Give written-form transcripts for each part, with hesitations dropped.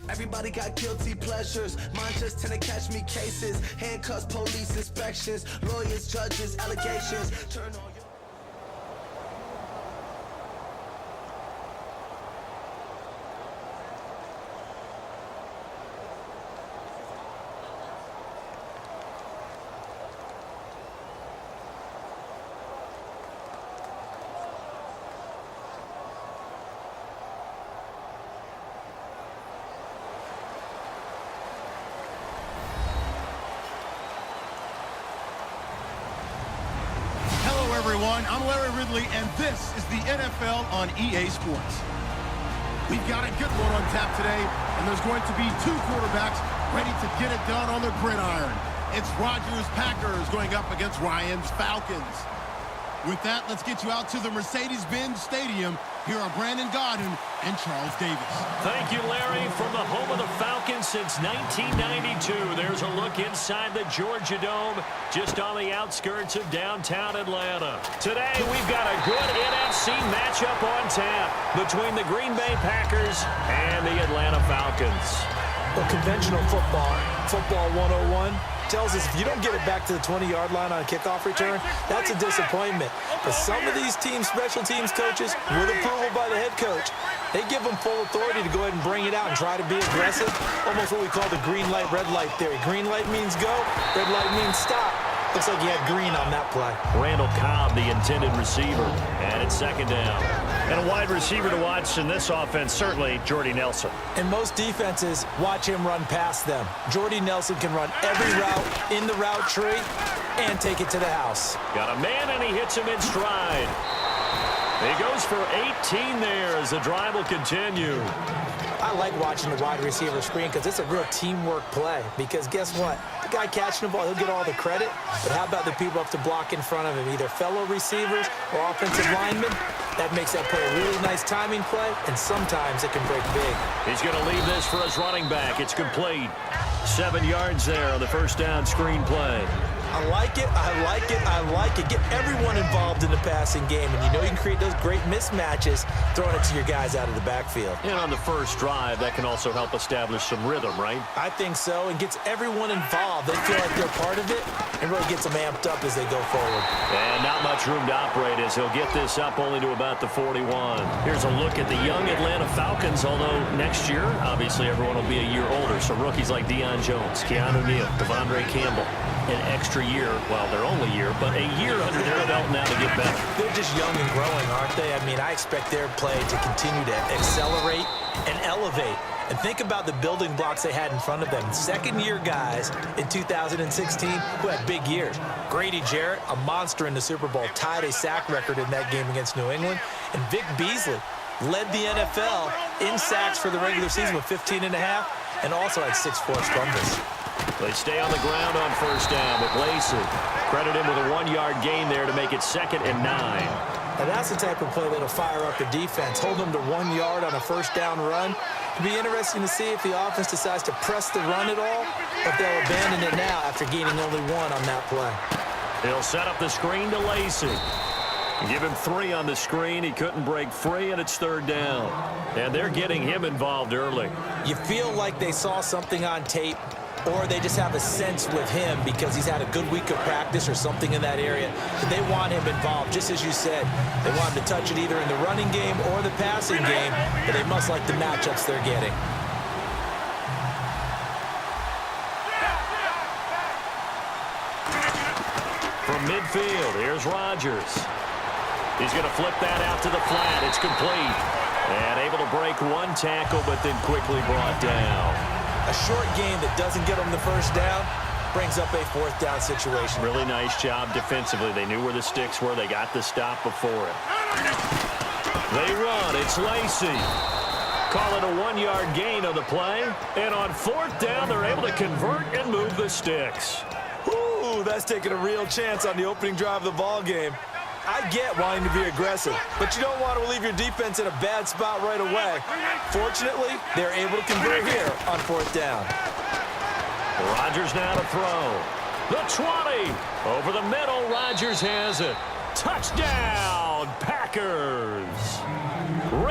Everybody got guilty pleasures. Mine just tend to catch me cases. Handcuffs, police inspections, lawyers, judges, allegations. Turn on your... Everyone, I'm Larry Ridley, and this is the NFL on EA Sports. We've got a good one on tap today, and there's going to be two quarterbacks ready to get it done on the gridiron. It's Rodgers' Packers going up against Ryan's Falcons. With that, let's get you out to the Mercedes-Benz Stadium. Here are Brandon Godden and Charles Davis. Thank you, Larry. From the home of the Falcons since 1992, there's a look inside the Georgia Dome, just on the outskirts of downtown Atlanta. Today, we've got a good NFC matchup on tap between the Green Bay Packers and the Atlanta Falcons. Well, conventional football 101, tells us if you don't get it back to the 20-yard line on a kickoff return, that's a disappointment. But some of these teams, special teams coaches, with approval by the head coach, they give them full authority to go ahead and bring it out and try to be aggressive. Almost what we call the green light, red light theory. Green light means go, red light means stop. Looks like he had green on that play. Randall Cobb, the intended receiver, and it's second down. And a wide receiver to watch in this offense, certainly Jordy Nelson. And most defenses watch him run past them. Jordy Nelson can run every route in the route tree and take it to the house. Got a man, and he hits him in stride. He goes for 18 there as the drive will continue. I like watching the wide receiver screen because it's a real teamwork play. Because guess what? The guy catching the ball, he'll get all the credit. But how about the people up to block in front of him, either fellow receivers or offensive linemen? That makes that play a really nice timing play, and sometimes it can break big. He's going to leave this for his running back. It's complete. 7 yards there on the first down screen play. I like it, I like it, I like it. Get everyone involved in the passing game, and you know you can create those great mismatches throwing it to your guys out of the backfield. And on the first drive, that can also help establish some rhythm, right? I think so, and gets everyone involved. They feel like they're part of it, and really gets them amped up as they go forward. And not much room to operate as he'll get this up only to about the 41. Here's a look at the young Atlanta Falcons, although next year, obviously, everyone will be a year older. So rookies like Deion Jones, Keanu Neal, Devondre Campbell, an extra year, well, their only year, but a year under their belt now to get better. They're just young and growing, aren't they? I mean, I expect their play to continue to accelerate and elevate. And think about the building blocks they had in front of them. Second-year guys in 2016 who had big years. Grady Jarrett, a monster in the Super Bowl, tied a sack record in that game against New England. And Vic Beasley led the NFL in sacks for the regular season with 15 and a half, and also had 6 forced fumbles. They stay on the ground on first down with Lacey. Credit him with a 1-yard gain there to make it 2nd and 9. Now that's the type of play that'll fire up the defense. Hold them to 1 yard on a first down run. It'll be interesting to see if the offense decides to press the run at all, or if they'll abandon it now after gaining only 1 on that play. He'll set up the screen to Lacey. Give him 3 on the screen. He couldn't break free, and it's 3rd down. And they're getting him involved early. You feel like they saw something on tape, or they just have a sense with him because he's had a good week of practice or something in that area. But they want him involved, just as you said. They want him to touch it either in the running game or the passing game, but they must like the matchups they're getting. From midfield, here's Rodgers. He's going to flip that out to the flat. It's complete. And able to break 1 tackle, but then quickly brought down. A short game that doesn't get them the first down brings up a 4th down situation. Really nice job defensively. They knew where the sticks were. They got the stop before it. They run. It's Lacey. Call it a 1-yard gain on the play. And on 4th down, they're able to convert and move the sticks. Ooh, that's taking a real chance on the opening drive of the ball game. I get wanting to be aggressive, but you don't want to leave your defense in a bad spot right away. Fortunately, they're able to convert here on 4th down. Rodgers now to throw. The 20. Over the middle, Rodgers has it. Touchdown, Packers.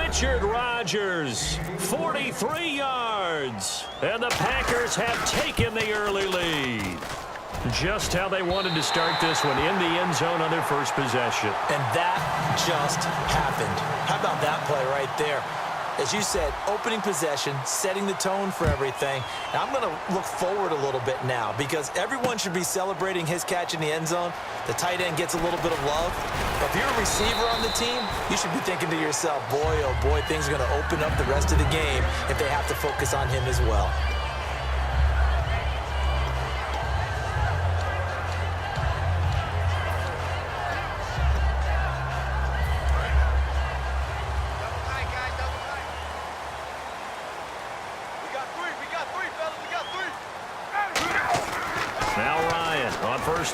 Richard Rodgers, 43 yards. And the Packers have taken the early lead. Just how they wanted to start this one, in the end zone on their first possession. And that just happened. How about that play right there? As you said, opening possession, setting the tone for everything. And I'm going to look forward a little bit now because everyone should be celebrating his catch in the end zone. The tight end gets a little bit of love. But if you're a receiver on the team, you should be thinking to yourself, boy, oh boy, things are going to open up the rest of the game if they have to focus on him as well.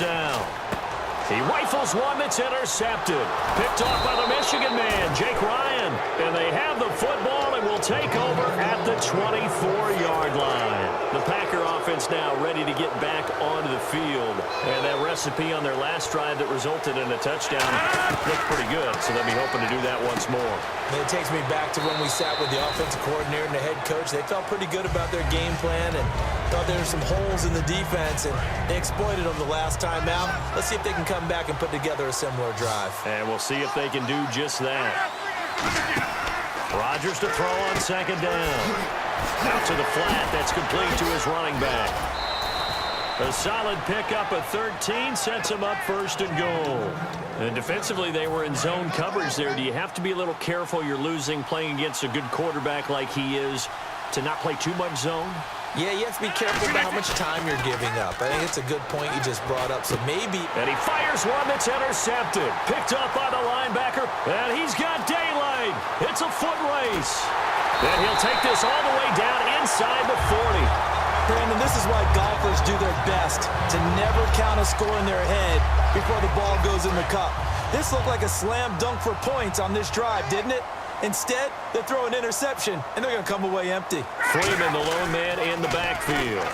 Down. He rifles one that's intercepted. Picked off by the Michigan man, Jake Ryan. And they have the football and will take over at the 24-yard line. The Packer offense now ready to get back onto the field. And that recipe on their last drive that resulted in a touchdown looked pretty good. So they'll be hoping to do that once more. And it takes me back to when we sat with the offensive coordinator and the head coach. They felt pretty good about their game plan and thought there were some holes in the defense, and they exploited them the last time out. Let's see if they can come back and put together a similar drive. And we'll see if they can do just that. Rodgers to throw on second down. Out to the flat. That's complete to his running back. A solid pickup of 13 sets him up first and goal. And defensively, they were in zone coverage there. Do you have to be a little careful? You're losing playing against a good quarterback like he is to not play too much zone? Yeah, you have to be careful about how much time you're giving up. I think it's a good point you just brought up. So maybe... And he fires one that's intercepted. Picked up by the linebacker. And he's got daylight. It's a foot race. And he'll take this all the way down inside the 40. Brandon, this is why golfers do their best to never count a score in their head before the ball goes in the cup. This looked like a slam dunk for points on this drive, didn't it? Instead, they throw an interception, and they're going to come away empty. Freeman, the lone man in the backfield.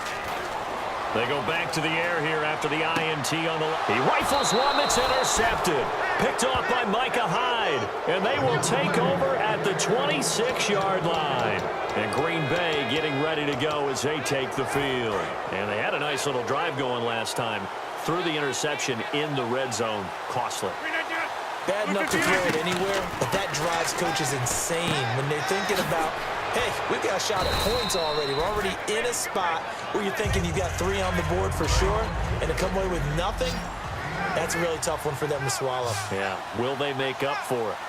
They go back to the air here after the INT on the left. He rifles one that's intercepted. Picked off by Micah Hyde. And they will take over at the 26-yard line. And Green Bay getting ready to go as they take the field. And they had a nice little drive going last time. Threw the interception in the red zone. Costly. Bad enough to throw it anywhere, but that drives coaches insane when they're thinking about, hey, we've got a shot at points already. We're already in a spot where you're thinking you've got 3 on the board for sure, and to come away with nothing, that's a really tough one for them to swallow. Yeah, will they make up for it?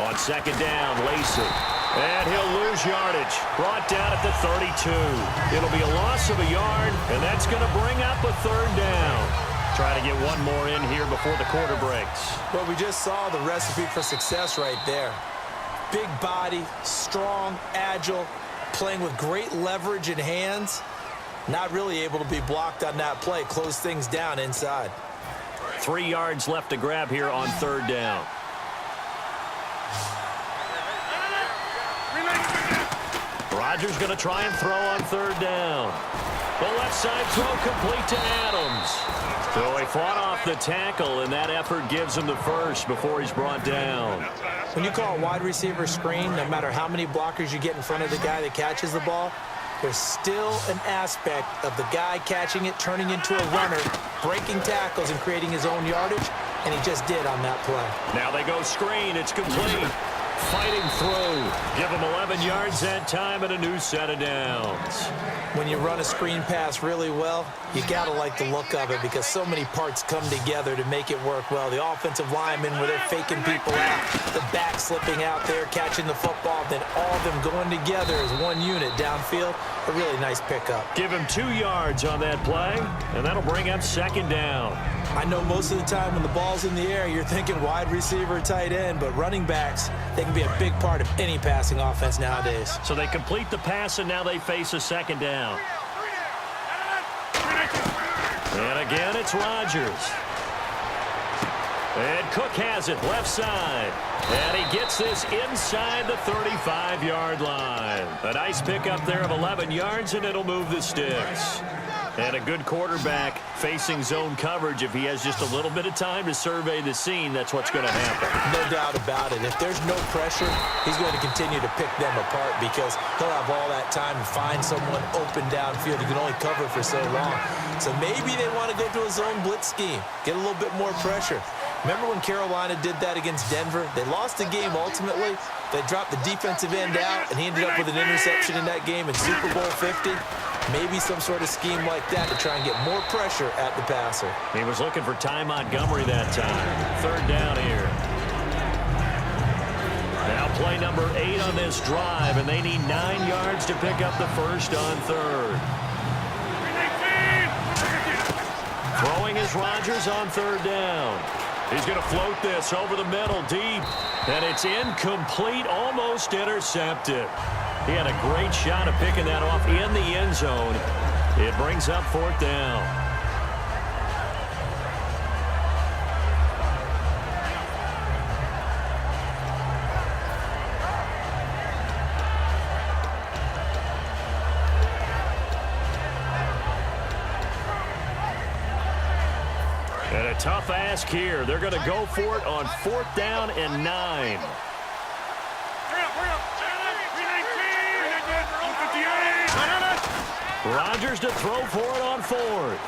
On second down, Lacey. And he'll lose yardage. Brought down at the 32. It'll be a loss of a yard, and that's going to bring up a third down. Try to get one more in here before the quarter breaks. Well, we just saw the recipe for success right there. Big body, strong, agile, playing with great leverage in hands. Not really able to be blocked on that play. Close things down inside. 3 yards left to grab here on third down. Rodgers going to try and throw on third down. The left side throw complete to Adams. So he fought off the tackle, and that effort gives him the first before he's brought down. When you call a wide receiver screen, no matter how many blockers you get in front of the guy that catches the ball, there's still an aspect of the guy catching it, turning into a runner, breaking tackles and creating his own yardage, and he just did on that play. Now they go screen. It's complete. Fighting through. Give him 11 yards that time and a new set of downs. When you run a screen pass really well, you got to like the look of it because so many parts come together to make it work well. The offensive linemen where they're faking people out, the back slipping out there, catching the football, then all of them going together as one unit downfield. A really nice pickup. Give him 2 yards on that play, and that'll bring up second down. I know most of the time when the ball's in the air, you're thinking wide receiver, tight end, but running backs, they can be a big part of any passing offense nowadays. So they complete the pass, and now they face a second down. And again, it's Rodgers. And Cook has it left side. And he gets this inside the 35-yard line. A nice pickup there of 11 yards, and it'll move the sticks. And a good quarterback facing zone coverage, if he has just a little bit of time to survey the scene, that's what's going to happen. No doubt about it. If there's no pressure, he's going to continue to pick them apart because he'll have all that time to find someone open downfield. He can only cover for so long. So maybe they want to go to a zone blitz scheme, get a little bit more pressure. Remember when Carolina did that against Denver? They lost the game ultimately. They dropped the defensive end out, and he ended up with an interception in that game in Super Bowl 50. Maybe some sort of scheme like that to try and get more pressure at the passer. He was looking for Ty Montgomery that time. Third down here. Now play number 8 on this drive, and they need 9 yards to pick up the first on third. Throwing is Rodgers on third down. He's going to float this over the middle deep, and it's incomplete, almost intercepted. He had a great shot of picking that off in the end zone. It brings up fourth down. And a tough ask here. They're going to go for it on fourth down and 9. Rodgers to throw for it on fourth.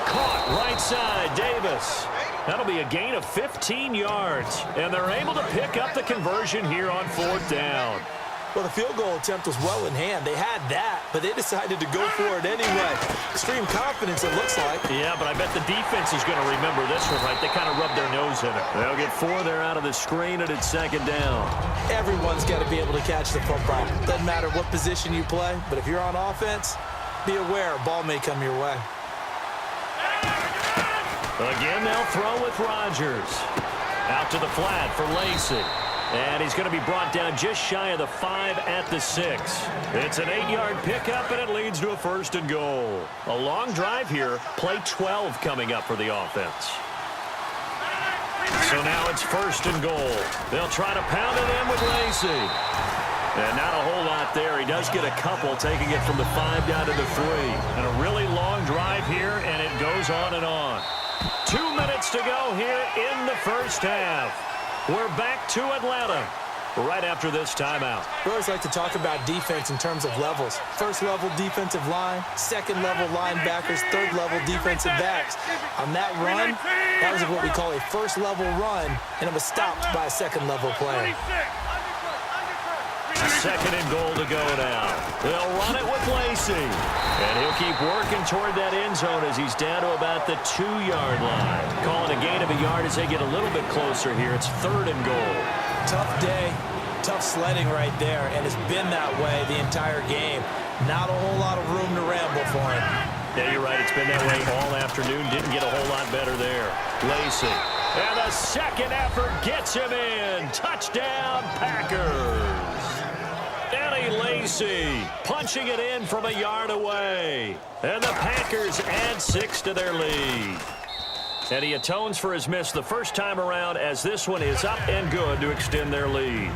Caught right side, Davis. That'll be a gain of 15 yards. And they're able to pick up the conversion here on fourth down. Well, the field goal attempt was well in hand. They had that, but they decided to go for it anyway. Extreme confidence, it looks like. Yeah, but I bet the defense is going to remember this one, right? They kind of rubbed their nose in it. They'll get 4 there out of the screen, and it's second down. Everyone's got to be able to catch the football. Doesn't matter what position you play, but if you're on offense, be aware a ball may come your way. Again, they'll throw with Rodgers. Out to the flat for Lacy. And he's going to be brought down just shy of the 5 at the 6. It's an 8-yard pickup, and it leads to a first and goal. A long drive here. Play 12 coming up for the offense. So now it's first and goal. They'll try to pound it in with Lacy. And not a whole lot there. He does get a couple, taking it from the 5 down to the 3. And a really long drive here, and it goes on and on. 2 minutes to go here in the first half. We're back to Atlanta right after this timeout. We always like to talk about defense in terms of levels. First level defensive line, second level linebackers, third level defensive backs. On that run, that was what we call a first level run, and it was stopped by a second level player. Second and goal to go now. They'll run it with Lacy. And he'll keep working toward that end zone as he's down to about the 2-yard line. Calling a gain of a yard as they get a little bit closer here. It's third and goal. Tough day, tough sledding right there, and it's been that way the entire game. Not a whole lot of room to ramble for him. Yeah, you're right. It's been that way all afternoon. Didn't get a whole lot better there. Lacy. And the second effort gets him in. Touchdown, Packers. Lacy punching it in from a yard away. And the Packers add 6 to their lead. And he atones for his miss the first time around as this one is up and good to extend their lead.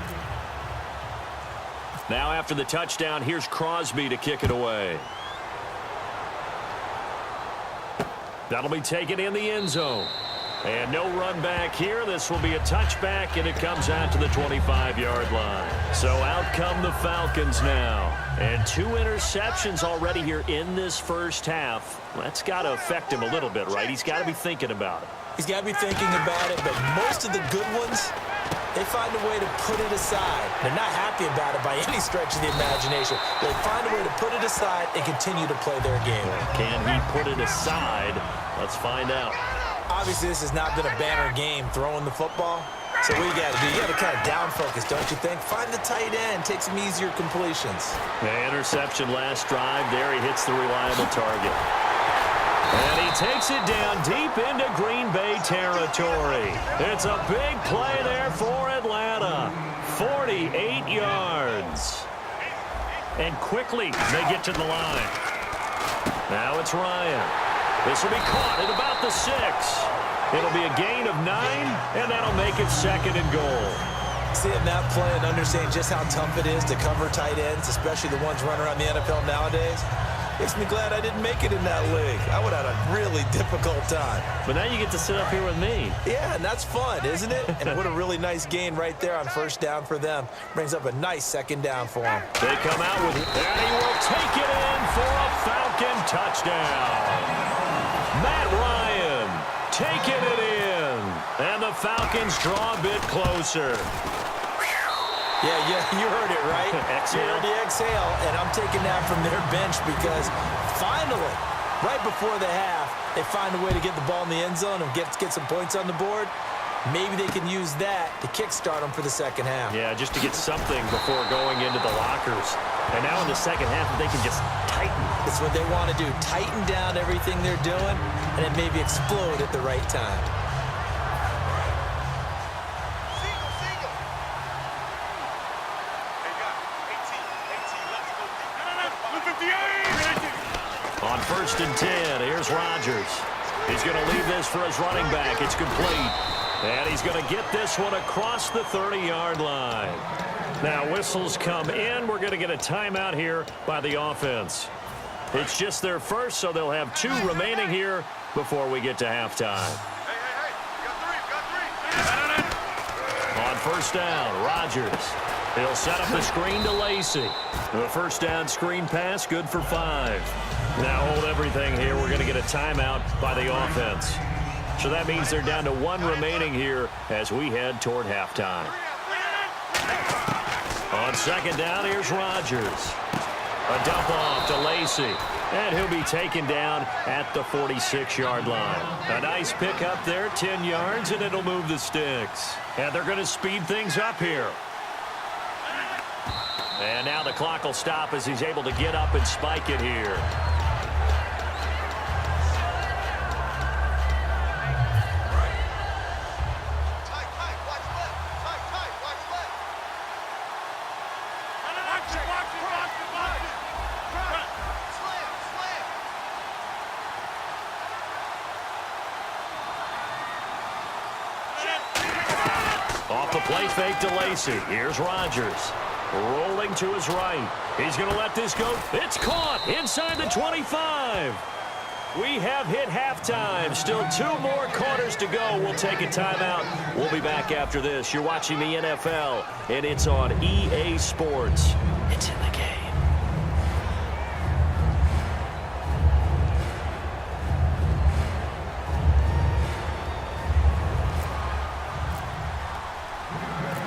Now after the touchdown, here's Crosby to kick it away. That'll be taken in the end zone. And no run back here. This will be a touchback, and it comes out to the 25-yard line. So out come the Falcons now. And 2 interceptions already here in this first half. That's got to affect him a little bit, right? He's got to be thinking about it. He's got to be thinking about it, but most of the good ones, they find a way to put it aside. They're not happy about it by any stretch of the imagination. They find a way to put it aside and continue to play their game. Can he put it aside? Let's find out. Obviously, this has not been a banner game throwing the football. So what you got to do, you got to kind of down focus, don't you think? Find the tight end, take some easier completions. The interception last drive. There he hits the reliable target. And he takes it down deep into Green Bay territory. It's a big play there for Atlanta. 48 yards. And quickly they get to the line. Now it's Ryan. This will be caught at about the 6. It'll be a gain of 9, and that'll make it second and goal. Seeing that play and understanding just how tough it is to cover tight ends, especially the ones running around the NFL nowadays, Makes me glad I didn't make it in that league. I would have had a really difficult time. But now you get to sit up here with me. Yeah, and that's fun, isn't it? And what a really nice gain right there on first down for them. Brings up a nice second down for them. They come out with it, and he will take it in for a Falcon touchdown. Matt Ryan taking it in, and the Falcons draw a bit closer. Yeah, you heard it, right? Exhale. You heard the exhale, and I'm taking that from their bench because finally, right before the half, they find a way to get the ball in the end zone and get some points on the board. Maybe they can use that to kickstart them for the second half. Yeah, just to get something before going into the lockers. And now in the second half, they can just tighten. It's what they want to do, tighten down everything they're doing, and then maybe explode at the right time. On 1st and 10, here's Rodgers. He's going to leave this for his running back. It's complete. And he's going to get this one across the 30-yard line. Now, whistles come in. We're going to get a timeout here by the offense. It's just their first, so they'll have 2 remaining here before we get to halftime. On 1st down, Rodgers. He'll set up the screen to Lacy. The first down screen pass, good for 5. Now hold everything here. We're going to get a timeout by the offense. So that means they're down to 1 remaining here as we head toward halftime. On 2nd down, here's Rodgers. A dump off to Lacy. And he'll be taken down at the 46-yard line. A nice pick up there, 10 yards, and it'll move the sticks. And they're going to speed things up here. And now the clock will stop as he's able to get up and spike it here. Off the play fake to Lacy. Here's Rodgers. Rolling to his right. He's going to let this go. It's caught inside the 25. We have hit halftime. Still 2 more quarters to go. We'll take a timeout. We'll be back after this. You're watching the NFL, and it's on EA Sports. It's in the game.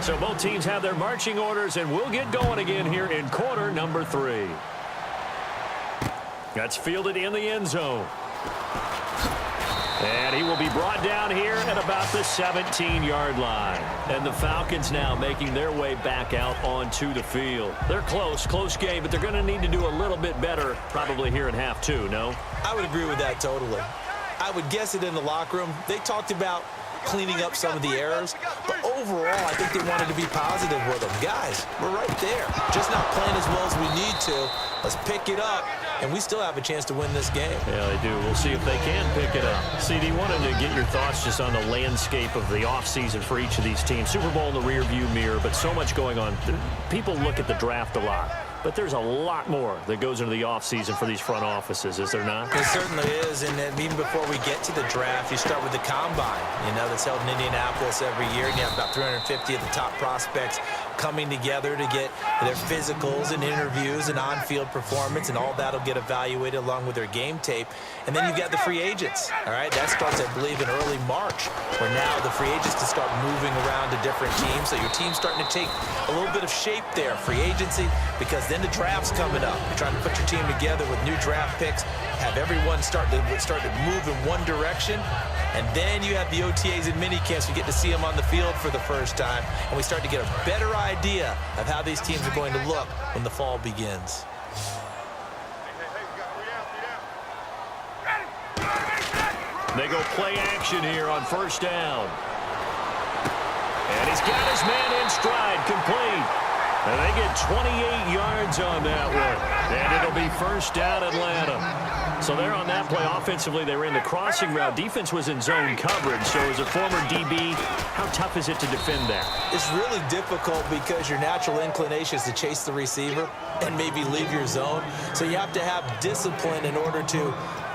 So both teams have their marching orders, and we'll get going again here in quarter number 3. That's fielded in the end zone. And he will be brought down here at about the 17-yard line. And the Falcons now making their way back out onto the field. They're close game, but they're going to need to do a little bit better probably here in half 2, no? I would agree with that totally. I would guess it in the locker room. They talked about cleaning up some of the errors, but overall, I think they wanted to be positive with them. Guys, we're right there. Just not playing as well as we need to. Let's pick it up, and we still have a chance to win this game. Yeah, they do. We'll see if they can pick it up. CD, wanted to get your thoughts just on the landscape of the offseason for each of these teams. Super Bowl in the rearview mirror, but so much going on. People look at the draft a lot, but there's a lot more that goes into the offseason for these front offices, is there not? It certainly is, and then even before we get to the draft, you start with the combine, that's held in Indianapolis every year, and you have about 350 of the top prospects coming together to get their physicals and interviews and on-field performance, and all that'll get evaluated along with their game tape. And then you've got the free agents, all right? That starts, I believe, in early March, where now the free agents can start moving around to different teams, so your team's starting to take a little bit of shape there, free agency, because then the draft's coming up. You're trying to put your team together with new draft picks, have everyone start to move in one direction, and then you have the OTAs and minicamps. You get to see them on the field for the first time, and we start to get a better idea of how these teams are going to look when the fall begins. They go play action here on 1st down. And he's got his man in stride, complete. And they get 28 yards on that one. And it'll be first down Atlanta. So there on that play, offensively, they ran the crossing route. Defense was in zone coverage. So as a former DB, how tough is it to defend that? It's really difficult because your natural inclination is to chase the receiver and maybe leave your zone. So you have to have discipline in order to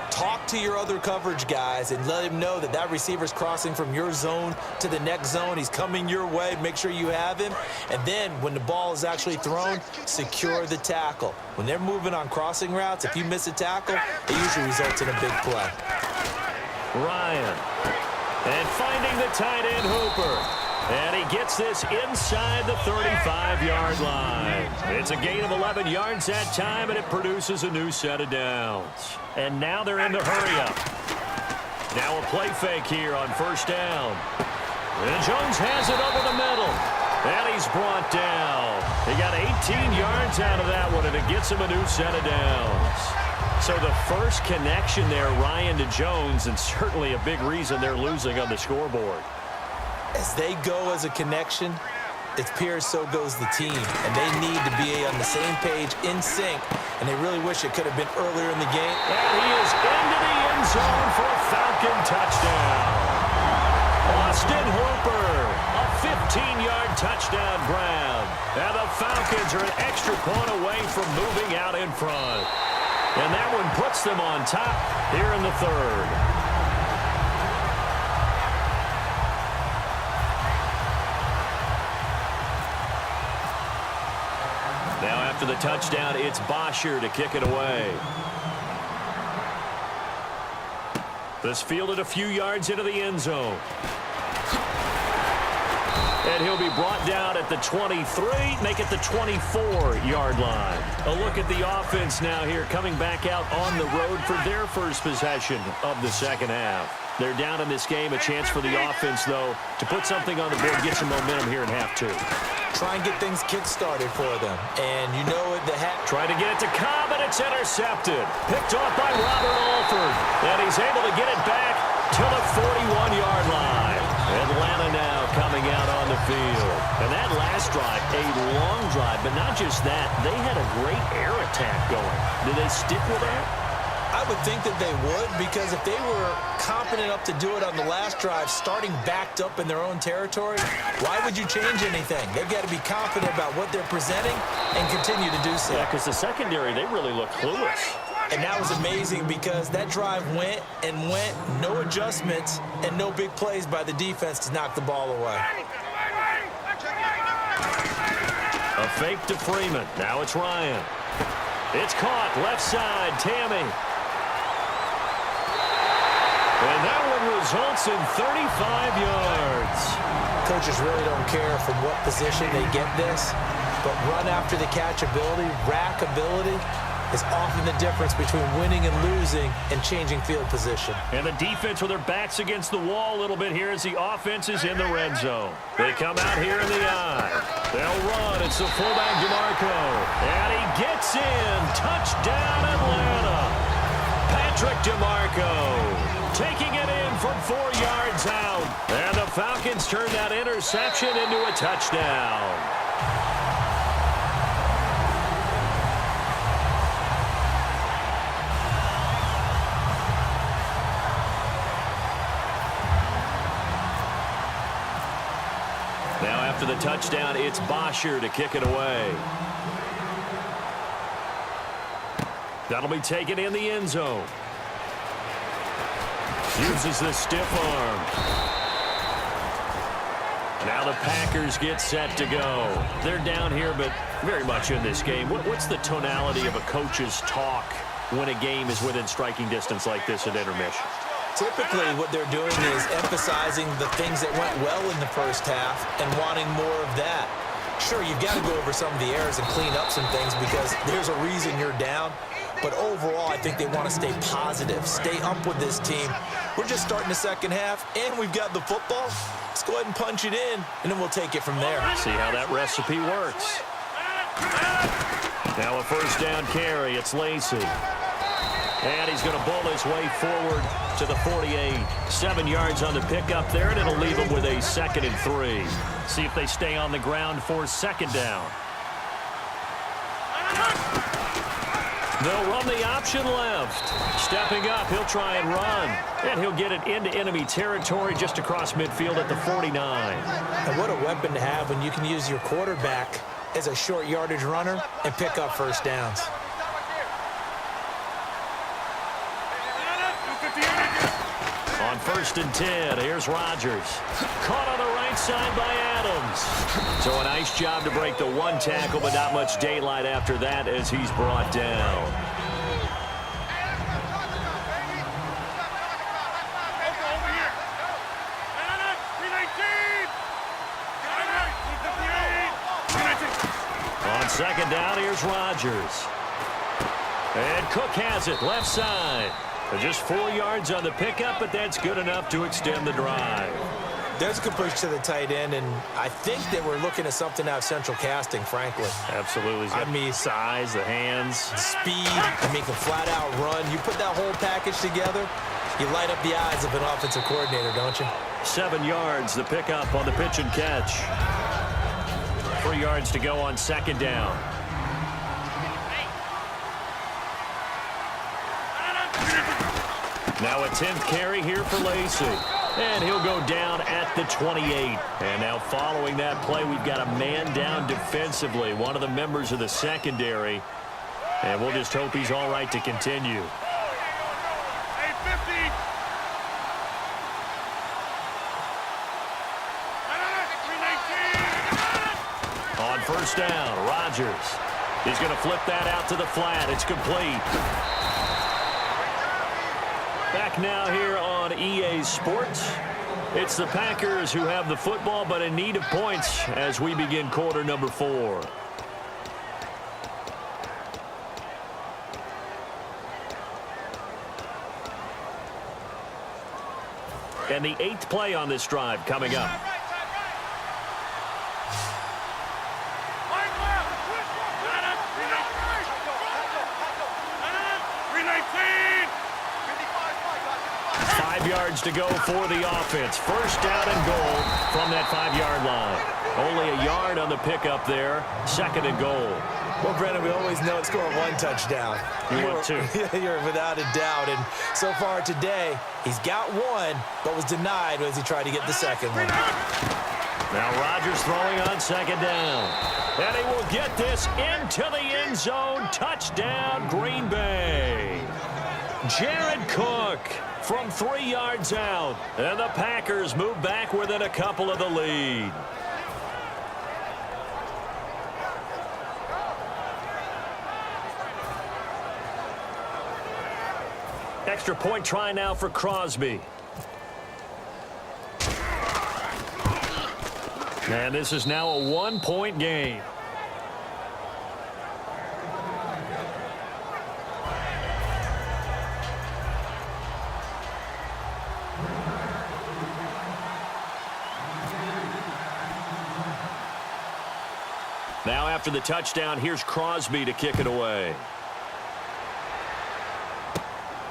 talk to your other coverage guys and let him know that that receiver's crossing from your zone to the next zone. He's coming your way. Make sure you have him. And then when the ball is actually thrown, secure the tackle. When they're moving on crossing routes, if you miss a tackle, it usually results in a big play. Ryan. And finding the tight end Hooper. And he gets this inside the 35-yard line. It's a gain of 11 yards that time, and it produces a new set of downs. And now they're in the hurry-up. Now a play fake here on first down. And Jones has it over the middle. And he's brought down. He got 18 yards out of that one, and it gets him a new set of downs. So the first connection there, Ryan to Jones, and certainly a big reason they're losing on the scoreboard. As they go as a connection, it appears so goes the team. And they need to be on the same page, in sync. And they really wish it could have been earlier in the game. And he is into the end zone for a Falcon touchdown. Austin Hooper, a 15-yard touchdown grab. And the Falcons are an extra point away from moving out in front. And that one puts them on top here in the third. Now after the touchdown, it's Bosher to kick it away. This fielded a few yards into the end zone. And he'll be brought down at the 23, make it the 24-yard line. A look at the offense now here, coming back out on the road for their first possession of the second half. They're down in this game. A chance for the offense, though, to put something on the board, get some momentum here in half two. Try and get things kick-started for them. And you know the hat. Trying to get it to Cobb, and it's intercepted. Picked off by Robert Alford. And he's able to get it back to the 41-yard line. Atlanta now coming out on the field. And that last drive, a long drive, but not just that. They had a great air attack going. Did they stick with that? I would think that they would, because if they were confident enough to do it on the last drive, starting backed up in their own territory, why would you change anything? They've got to be confident about what they're presenting and continue to do so. Yeah, because the secondary, they really look clueless. And that was amazing because that drive went and went, no adjustments, and no big plays by the defense to knock the ball away. A fake to Freeman. Now it's Ryan. It's caught. Left side, Tammy. And that one results in 35 yards. Coaches really don't care from what position they get this, but run after the catch ability, rack ability, is often the difference between winning and losing and changing field position. And the defense with their backs against the wall a little bit here as the offense is in the red zone. They come out here in the eye. They'll run. It's the fullback DeMarco. And he gets in. Touchdown Atlanta. Patrick DeMarco taking it in from 4 yards out. And the Falcons turn that interception into a touchdown. Now after the touchdown, it's Bosher to kick it away. That'll be taken in the end zone. Uses the stiff arm. Now the Packers get set to go. They're down here, but very much in this game. What's the tonality of a coach's talk when a game is within striking distance like this at intermission? Typically, what they're doing is emphasizing the things that went well in the first half and wanting more of that. Sure, you've got to go over some of the errors and clean up some things because there's a reason you're down. But overall, I think they want to stay positive, stay up with this team. We're just starting the second half, and we've got the football. Let's go ahead and punch it in, and then we'll take it from there. See how that recipe works. Now a first down carry. It's Lacy. And he's going to bull his way forward to the 48. 7 yards on the pickup there, and it'll leave him with a 2nd and 3. See if they stay on the ground for second down. They'll run the option left. Stepping up, he'll try and run. And he'll get it into enemy territory just across midfield at the 49. And what a weapon to have when you can use your quarterback as a short yardage runner and pick up first downs. On 1st and 10, here's Rodgers. Caught on the right side by Adams. So a nice job to break the one tackle, but not much daylight after that as he's brought down. On 2nd down, here's Rodgers. And Cook has it, left side. Just 4 yards on the pickup, but that's good enough to extend the drive. There's a completion to the tight end, and I think that we're looking at something out of central casting, frankly. Absolutely. I mean, size, the hands. Speed, I mean, can flat-out run. You put that whole package together, you light up the eyes of an offensive coordinator, don't you? 7 yards, the pickup on the pitch and catch. 3 yards to go on 2nd down. Now a 10th carry here for Lacy. And he'll go down at the 28. And now following that play, we've got a man down defensively, one of the members of the secondary. And we'll just hope he's all right to continue. On 1st down, Rodgers. He's going to flip that out to the flat. It's complete. Back now here on EA Sports. It's the Packers who have the football, but in need of points as we begin quarter number 4. And the 8th play on this drive coming up. Yards to go for the offense. 1st down and goal from that 5-yard line. Only a yard on the pickup there. 2nd and goal. Well, Brennan, we always know it's scoring 1 touchdown. You want 2. You're without a doubt. And so far today, he's got 1, but was denied as he tried to get the 2nd one. Now Rodgers throwing on 2nd down. And he will get this into the end zone. Touchdown, Green Bay. Jared Cook from 3 yards out. And the Packers move back within a couple of the lead. Extra point try now for Crosby. And this is now a 1-point game. Now after the touchdown, here's Crosby to kick it away.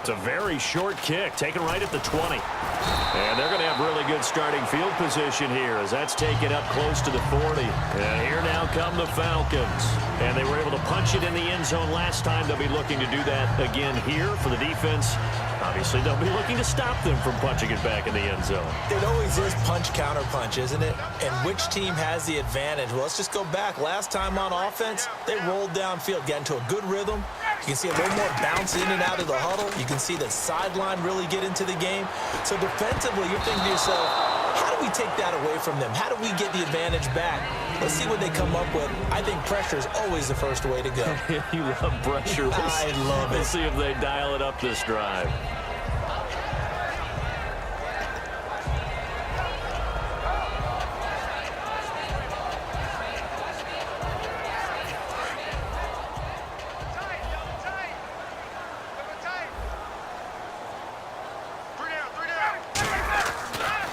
It's a very short kick, taken right at the 20. And they're going to have really good starting field position here as that's taken up close to the 40. And here now come the Falcons. And they were able to punch it in the end zone last time. They'll be looking to do that again here for the defense. Obviously, they'll be looking to stop them from punching it back in the end zone. It always is punch-counter-punch, isn't it? And which team has the advantage? Well, let's just go back. Last time on offense, they rolled downfield, got into a good rhythm. You can see a little more bounce in and out of the huddle. You can see the sideline really get into the game. So defensively, you're thinking to yourself, how do we take that away from them? How do we get the advantage back? Let's see what they come up with. I think pressure is always the first way to go. You love pressure. I love it. We'll see if they dial it up this drive.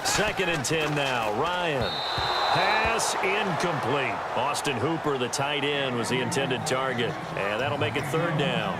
Second and 10 now. Ryan. Pass incomplete. Austin Hooper, the tight end, was the intended target. And that'll make it 3rd down.